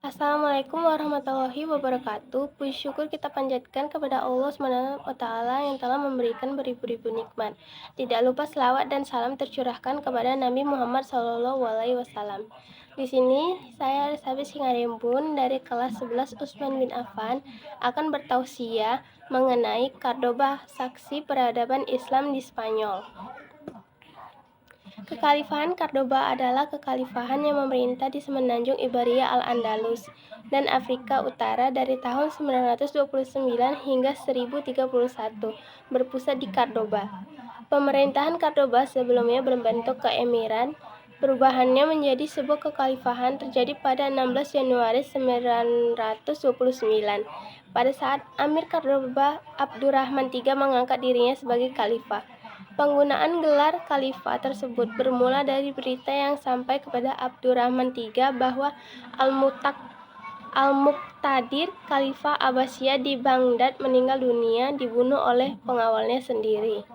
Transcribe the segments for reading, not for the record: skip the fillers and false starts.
Assalamualaikum warahmatullahi wabarakatuh. Puji syukur kita panjatkan kepada Allah SWT yang telah memberikan beribu-ribu nikmat. Tidak lupa selawat dan salam tercurahkan kepada Nabi Muhammad SAW. Di sini saya Elizabeth Singarembun dari kelas 11 Utsman bin Affan akan bertausiah mengenai Cordoba, saksi peradaban Islam di Spanyol. Kekhalifahan Cordoba adalah kekhalifahan yang memerintah di semenanjung Iberia Al-Andalus dan Afrika Utara dari tahun 929 hingga 1031, berpusat di Cordoba. Pemerintahan Cordoba sebelumnya berbentuk keemiran. Perubahannya menjadi sebuah kekhalifahan terjadi pada 16 Januari 929, pada saat Amir Cordoba Abdurrahman III mengangkat dirinya sebagai khalifah. Penggunaan gelar khalifah tersebut bermula dari berita yang sampai kepada Abdurrahman III bahwa Al-Muqtadir, khalifah Abbasiyah di Baghdad, meninggal dunia dibunuh oleh pengawalnya sendiri.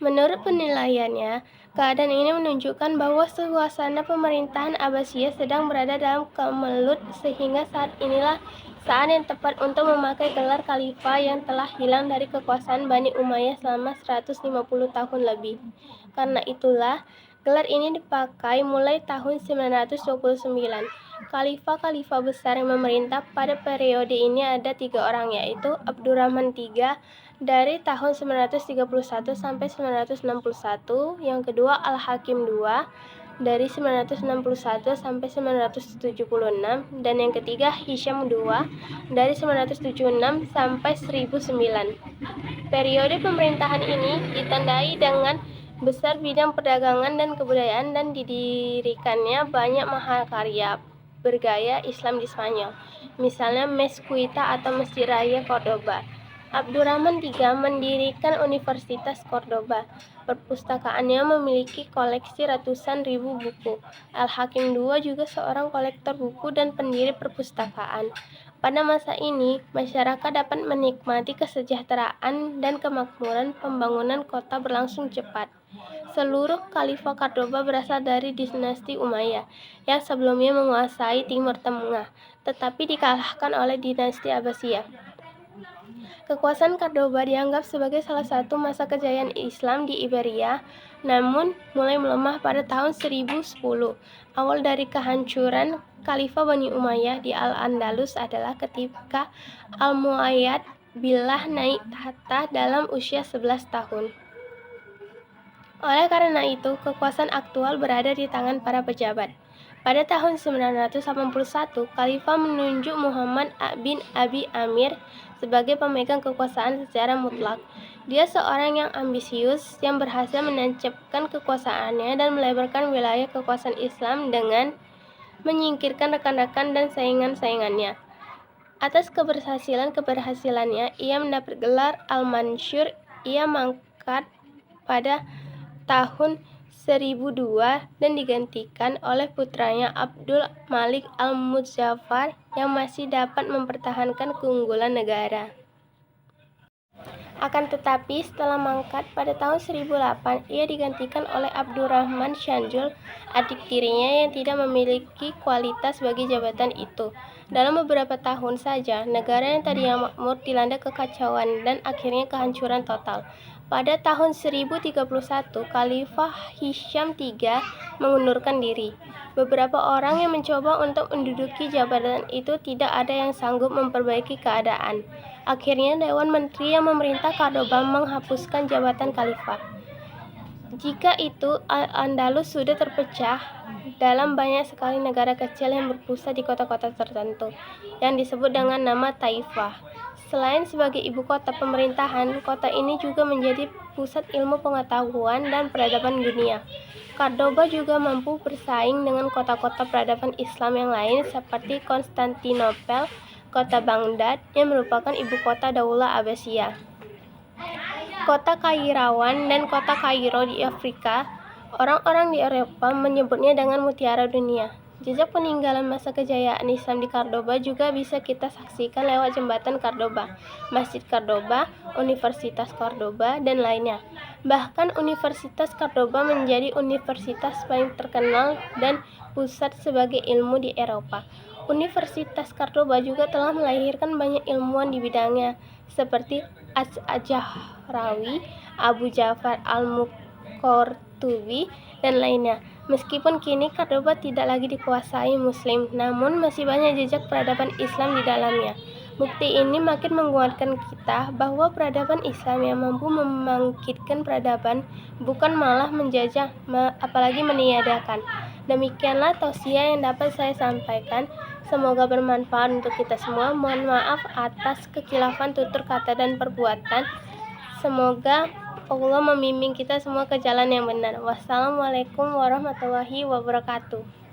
Menurut penilaiannya, keadaan ini menunjukkan bahwa suasana pemerintahan Abbasiyah sedang berada dalam kemelut, sehingga saat inilah saat yang tepat untuk memakai gelar khalifah yang telah hilang dari kekuasaan Bani Umayyah selama 150 tahun lebih. Karena itulah, gelar ini dipakai mulai tahun 929. Khalifah-khalifah besar yang memerintah pada periode ini ada 3 orang, yaitu Abdurrahman III dari tahun 931 sampai 961, yang kedua Al-Hakim II dari 961 sampai 976, dan yang ketiga Hisham II dari 976 sampai 1009. Periode pemerintahan ini ditandai dengan besar bidang perdagangan dan kebudayaan, dan didirikannya banyak mahakarya bergaya Islam di Spanyol, misalnya Mezquita atau Masjid Raya Cordoba. Abdurrahman III mendirikan Universitas Cordoba. Perpustakaannya memiliki koleksi ratusan ribu buku. Al-Hakim II juga seorang kolektor buku dan pendiri perpustakaan. Pada masa ini, masyarakat dapat menikmati kesejahteraan dan kemakmuran. Pembangunan kota berlangsung cepat. Seluruh khalifah Cordoba berasal dari dinasti Umayyah yang sebelumnya menguasai Timur Tengah, tetapi dikalahkan oleh dinasti Abbasiyah. Kekuasaan Cordoba dianggap sebagai salah satu masa kejayaan Islam di Iberia, namun mulai melemah pada tahun 1010. Awal dari kehancuran Khalifah Bani Umayyah di Al-Andalus adalah ketika Al-Mu'ayyad Billah naik tahta dalam usia 11 tahun. Oleh karena itu, kekuasaan aktual berada di tangan para pejabat. Pada tahun 981, Khalifah menunjuk Muhammad bin Abi Amir sebagai pemegang kekuasaan secara mutlak. Dia seorang yang ambisius yang berhasil menancapkan kekuasaannya dan melebarkan wilayah kekuasaan Islam dengan menyingkirkan rekan-rekan dan saingan-saingannya. Atas keberhasilannya, ia mendapat gelar Al-Mansur. Ia mangkat pada tahun 1002 dan digantikan oleh putranya Abdul Malik Al-Muzaffar yang masih dapat mempertahankan keunggulan negara. Akan tetapi, setelah mangkat pada tahun 1008, ia digantikan oleh Abdurrahman Shanjul, adik tirinya yang tidak memiliki kualitas bagi jabatan itu. Dalam beberapa tahun saja, negara yang tadinya makmur dilanda kekacauan dan akhirnya kehancuran total. Pada tahun 1031, Khalifah Hisham III mengundurkan diri. Beberapa orang yang mencoba untuk menduduki jabatan itu tidak ada yang sanggup memperbaiki keadaan. Akhirnya Dewan Menteri yang memerintah Cordoba menghapuskan jabatan khalifah. Jika itu, Al-Andalus sudah terpecah dalam banyak sekali negara kecil yang berpusat di kota-kota tertentu, yang disebut dengan nama Taifah. Selain sebagai ibu kota pemerintahan, kota ini juga menjadi pusat ilmu pengetahuan dan peradaban dunia. Cordoba juga mampu bersaing dengan kota-kota peradaban Islam yang lain seperti Konstantinopel, kota Baghdad yang merupakan ibu kota Daulah Abbasiyah, kota Kairawan, dan kota Kairo di Afrika. Orang-orang di Eropa menyebutnya dengan mutiara dunia. Jejak peninggalan masa kejayaan Islam di Cordoba juga bisa kita saksikan lewat jembatan Cordoba, Masjid Cordoba, Universitas Cordoba, dan lainnya. Bahkan Universitas Cordoba menjadi universitas paling terkenal dan pusat sebagai ilmu di Eropa. Universitas Cordoba juga telah melahirkan banyak ilmuwan di bidangnya, seperti Az-Zahrawi, Abu Ja'far Al-Qurtubi, dan lainnya. Meskipun kini Cordoba tidak lagi dikuasai Muslim, namun masih banyak jejak peradaban Islam di dalamnya. Bukti ini makin menguatkan kita bahwa peradaban Islam yang mampu membangkitkan peradaban, bukan malah menjajah, apalagi meniadakan. Demikianlah tausiah yang dapat saya sampaikan. Semoga bermanfaat untuk kita semua. Mohon maaf atas kekhilafan tutur kata dan perbuatan. Semoga Allah membimbing kita semua ke jalan yang benar. Wassalamualaikum warahmatullahi wabarakatuh.